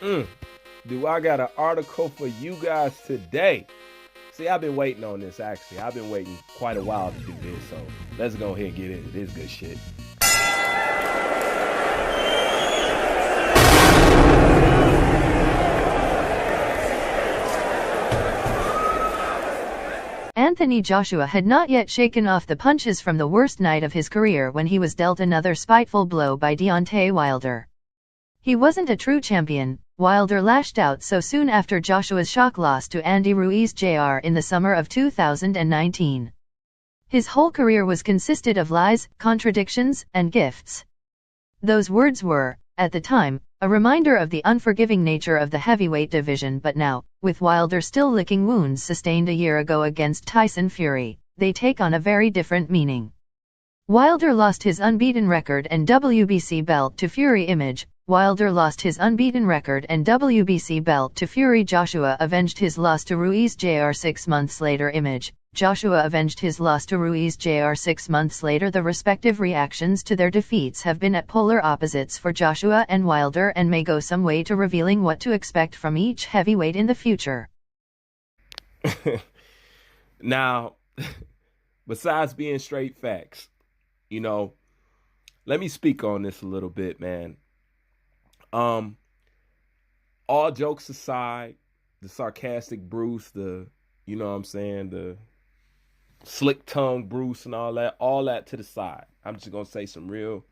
Mm, do I got an article for you guys today? See, I've been waiting on this actually. I've been waiting quite a while to do this, so let's go ahead and get into this good shit. Anthony Joshua had not yet shaken off the punches from the worst night of his career when he was dealt another spiteful blow by Deontay Wilder. He wasn't a true champion. Wilder lashed out so soon after Joshua's shock loss to Andy Ruiz Jr. in the summer of 2019. His whole career was consisted of lies, contradictions, and gifts. Those words were, at the time, a reminder of the unforgiving nature of the heavyweight division, but now, with Wilder still licking wounds sustained a year ago against Tyson Fury, they take on a very different meaning. Wilder lost his unbeaten record and WBC belt to Fury image. Wilder lost his unbeaten record and WBC belt to Fury. Joshua avenged his loss to Ruiz Jr. 6 months later image. Joshua avenged his loss to Ruiz Jr. 6 months later. The respective reactions to their defeats have been at polar opposites for Joshua and Wilder and may go some way to revealing what to expect from each heavyweight in the future. Now, besides being straight facts, let me speak on this a little bit, man. All jokes aside, the sarcastic Bruce, the slick tongue Bruce and all that to the side. I'm just gonna say some real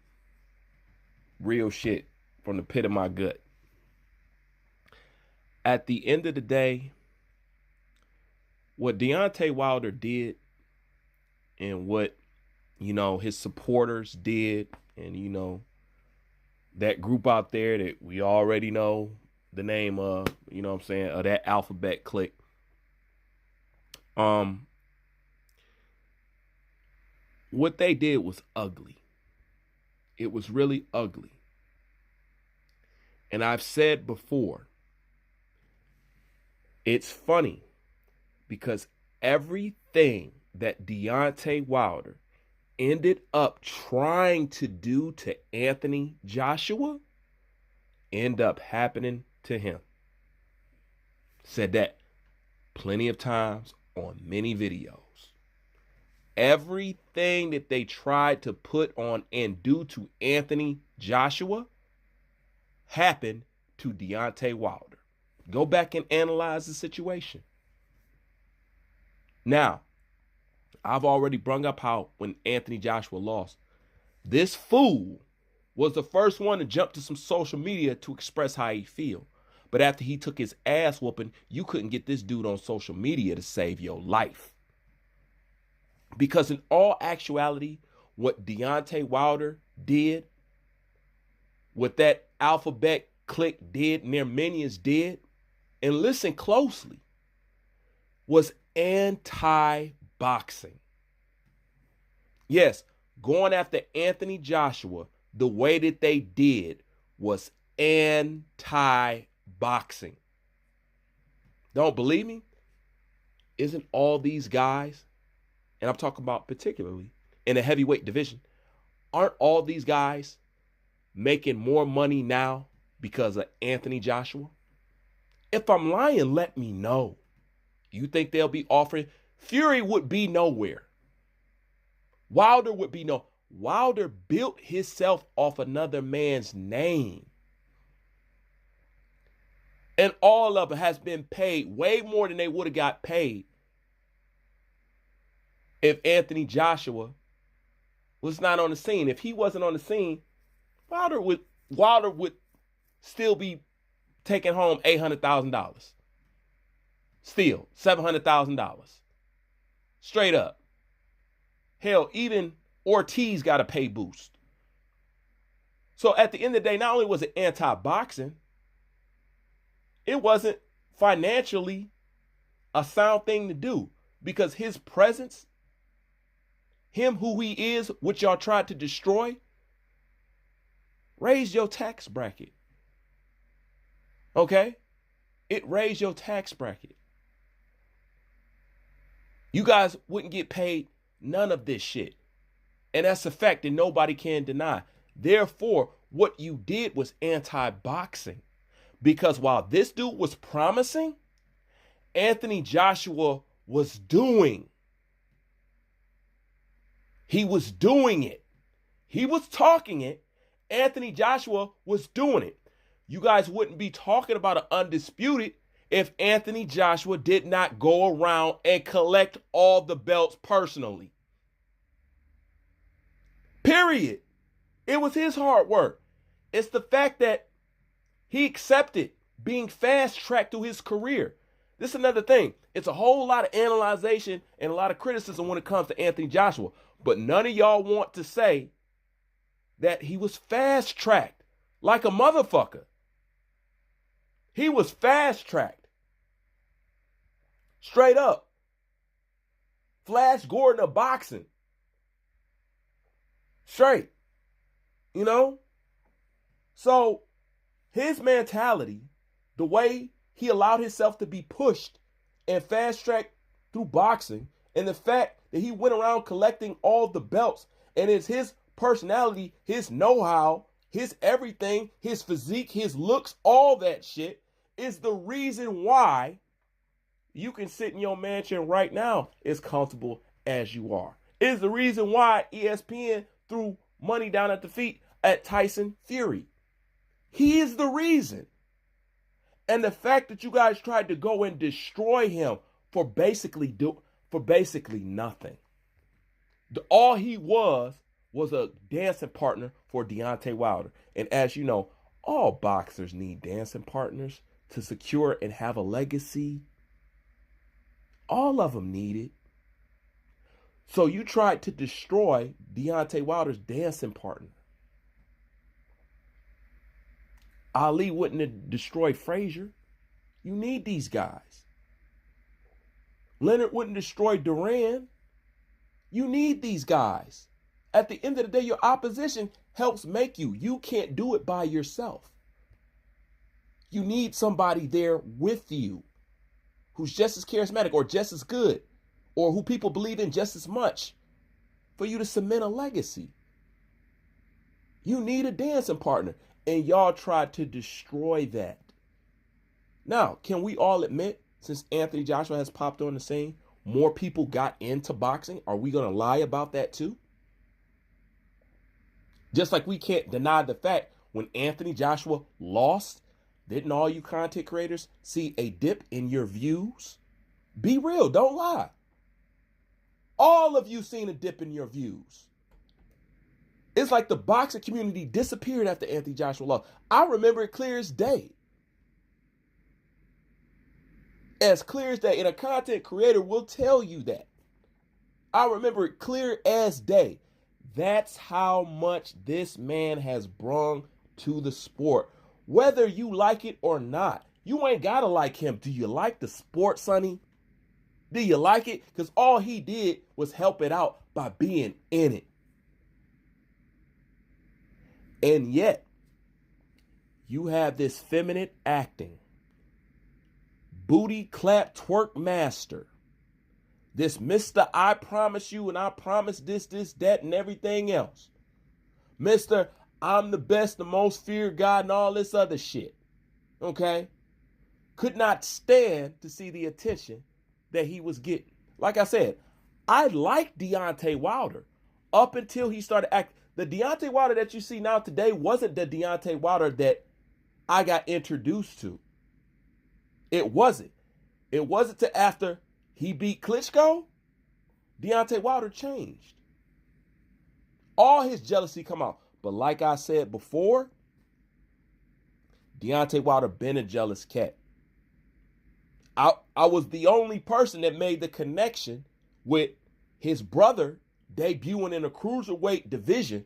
shit from the pit of my gut. At the end of the day, what Deontay Wilder did and what his supporters did, and that group out there that we already know the name of, of that alphabet clique. What they did was ugly. It was really ugly. And I've said before, it's funny because everything that Deontay Wilder ended up trying to do to Anthony Joshua end up happening to him. Said that plenty of times on many videos. Everything that they tried to put on and do to Anthony Joshua happened to Deontay Wilder. Go back and analyze the situation. Now, I've already brung up how when Anthony Joshua lost, this fool was the first one to jump to some social media to express how he feel. But after he took his ass whooping, you couldn't get this dude on social media to save your life. Because in all actuality, what Deontay Wilder did, what that alphabet clique did and their minions did, and listen closely, was anti-boxing. Yes, going after Anthony Joshua the way that they did was anti-boxing. Don't believe me? Isn't all these guys, and I'm talking about particularly in the heavyweight division, aren't all these guys making more money now because of Anthony Joshua? If I'm lying, let me know. You think they'll be offering? Fury would be nowhere. Wilder would be no. Wilder built himself off another man's name. And all of it has been paid way more than they would have got paid if Anthony Joshua was not on the scene. If he wasn't on the scene, Wilder would still be taking home $800,000. Still, $700,000. Straight up. Hell, even Ortiz got a pay boost. So at the end of the day, not only was it anti-boxing, it wasn't financially a sound thing to do because his presence, him who he is, which y'all tried to destroy, raised your tax bracket. Okay? It raised your tax bracket. You guys wouldn't get paid none of this shit. And that's a fact that nobody can deny. Therefore, what you did was anti-boxing. Because while this dude was promising, Anthony Joshua was doing. He was doing it. He was talking it. Anthony Joshua was doing it. You guys wouldn't be talking about an undisputed if Anthony Joshua did not go around and collect all the belts personally. Period. It was his hard work. It's the fact that he accepted being fast-tracked through his career. This is another thing. It's a whole lot of analyzation and a lot of criticism when it comes to Anthony Joshua. But none of y'all want to say that he was fast-tracked like a motherfucker. He was fast-tracked. Straight up. Flash Gordon of boxing. Straight. You know? So, his mentality, the way he allowed himself to be pushed and fast-tracked through boxing, and the fact that he went around collecting all the belts, and it's his personality, his know-how, his everything, his physique, his looks, all that shit, is the reason why you can sit in your mansion right now as comfortable as you are. It is the reason why ESPN threw money down at the feet at Tyson Fury. He is the reason. And the fact that you guys tried to go and destroy him for basically nothing. All he was a dancing partner for Deontay Wilder. And as you know, all boxers need dancing partners to secure and have a legacy. All of them need it. So you tried to destroy Deontay Wilder's dancing partner. Ali wouldn't have destroyed Frazier. You need these guys. Leonard wouldn't destroy Duran. You need these guys. At the end of the day, your opposition helps make you. You can't do it by yourself. You need somebody there with you who's just as charismatic or just as good or who people believe in just as much for you to cement a legacy. You need a dancing partner, and y'all tried to destroy that. Now, can we all admit, since Anthony Joshua has popped on the scene, more people got into boxing? Are we going to lie about that too? Just like we can't deny the fact when Anthony Joshua lost, didn't all you content creators see a dip in your views? Be real, don't lie. All of you seen a dip in your views. It's like the boxing community disappeared after Anthony Joshua lost. I remember it clear as day. As clear as day. And a content creator will tell you that. I remember it clear as day. That's how much this man has brung to the sport. Whether you like it or not. You ain't got to like him. Do you like the sport, Sonny? Do you like it? Because all he did was help it out by being in it. And yet, you have this feminine acting, booty clap twerk master, this Mr. I promise you and I promise this, that, and everything else. Mr. I'm the best, the most feared God, and all this other shit. Okay? Could not stand to see the attention that he was getting. Like I said, I liked Deontay Wilder up until he started acting. The Deontay Wilder that you see now today wasn't the Deontay Wilder that I got introduced to. It wasn't. It wasn't till after he beat Klitschko, Deontay Wilder changed. All his jealousy come out. But like I said before, Deontay Wilder been a jealous cat. I was the only person that made the connection with his brother debuting in a cruiserweight division,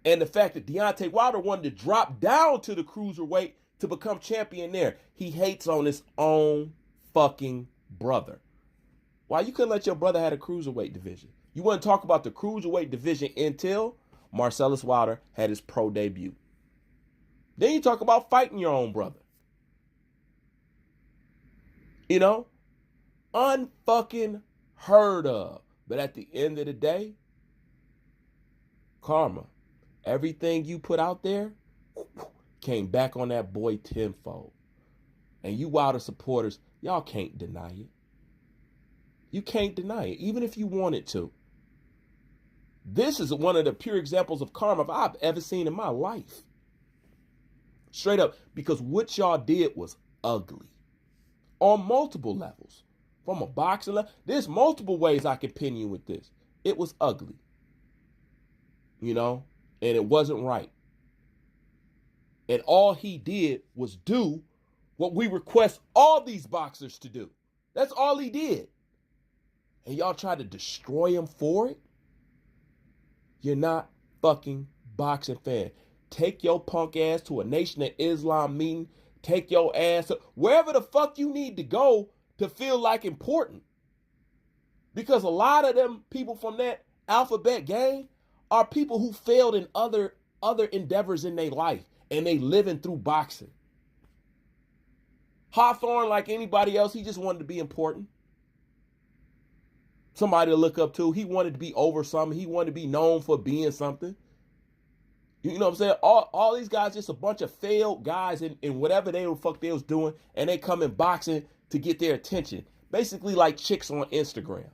and the fact that Deontay Wilder wanted to drop down to the cruiserweight to become champion there. He hates on his own fucking brother. Why you couldn't let your brother have a cruiserweight division? You wouldn't talk about the cruiserweight division until Marcellus Wilder had his pro debut. Then you talk about fighting your own brother. You know? Unfucking heard of. But at the end of the day, karma. Everything you put out there, came back on that boy tenfold. And you Wilder supporters, y'all can't deny it. You can't deny it, even if you wanted to. This is one of the pure examples of karma I've ever seen in my life. Straight up, because what y'all did was ugly. On multiple levels. From a boxing level, there's multiple ways I can pin you with this. It was ugly. You know? And it wasn't right. And all he did was do what we request all these boxers to do. That's all he did. And y'all tried to destroy him for it? You're not fucking boxing fan. Take your punk ass to a Nation of Islam meeting. Take your ass to wherever the fuck you need to go to feel like important. Because a lot of them people from that alphabet gang are people who failed in other endeavors in their life. And they living through boxing. Hawthorne, like anybody else, he just wanted to be important. Somebody to look up to. He wanted to be over something. He wanted to be known for being something. You know what I'm saying? All these guys just a bunch of failed guys in whatever they the fuck they was doing, and they come in boxing to get their attention. Basically like chicks on Instagram.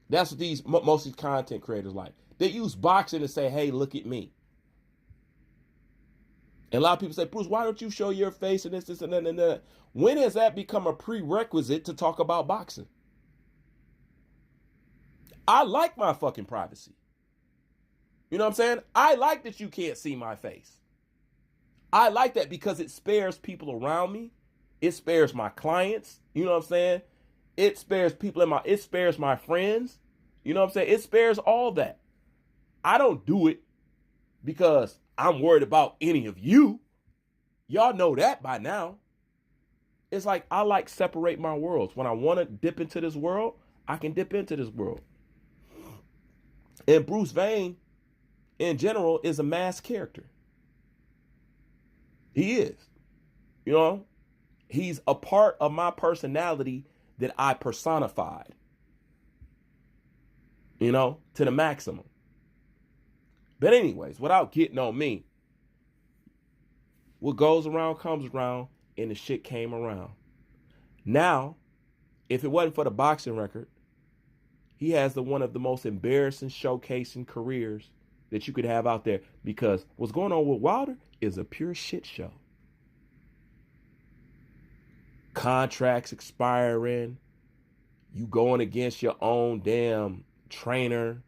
That's what most of these content creators like. They use boxing to say, hey, look at me. And a lot of people say, Bruce, why don't you show your face and this, and that, and that? When has that become a prerequisite to talk about boxing? I like my fucking privacy. You know what I'm saying? I like that you can't see my face. I like that because it spares people around me. It spares my clients. You know what I'm saying? It spares it spares my friends. You know what I'm saying? It spares all that. I don't do it because I'm worried about any of you. Y'all know that by now. It's like I like separate my worlds. When I want to dip into this world, I can dip into this world. And Bruce Wayne, in general, is a masked character. He is. You know? He's a part of my personality that I personified. You know? To the maximum. But anyways, without getting on me, what goes around comes around, and the shit came around. Now, if it wasn't for the boxing record, he has one of the most embarrassing showcasing careers that you could have out there, because what's going on with Wilder is a pure shit show. Contracts expiring, you going against your own damn trainer,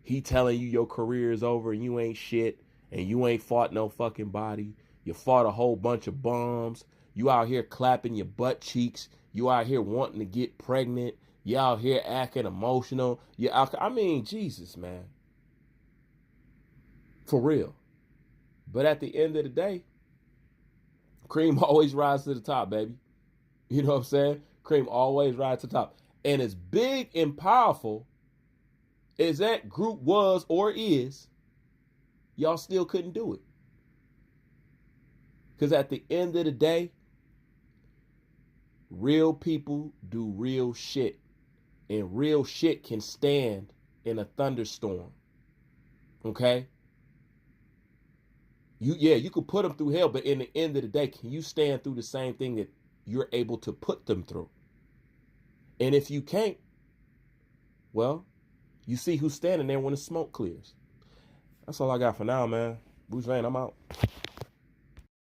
he telling you your career is over and you ain't shit, and you ain't fought no fucking body. You fought a whole bunch of bums. You out here clapping your butt cheeks. You out here wanting to get pregnant. You out here acting emotional. Jesus, man. For real. But at the end of the day, cream always rises to the top, baby. You know what I'm saying? Cream always rises to the top. And as big and powerful as that group was or is, y'all still couldn't do it. Because at the end of the day, real people do real shit. And real shit can stand in a thunderstorm. Okay? You could put them through hell, but in the end of the day, can you stand through the same thing that you're able to put them through? And if you can't, well, you see who's standing there when the smoke clears. That's all I got for now, man. Bruce Wayne, I'm out.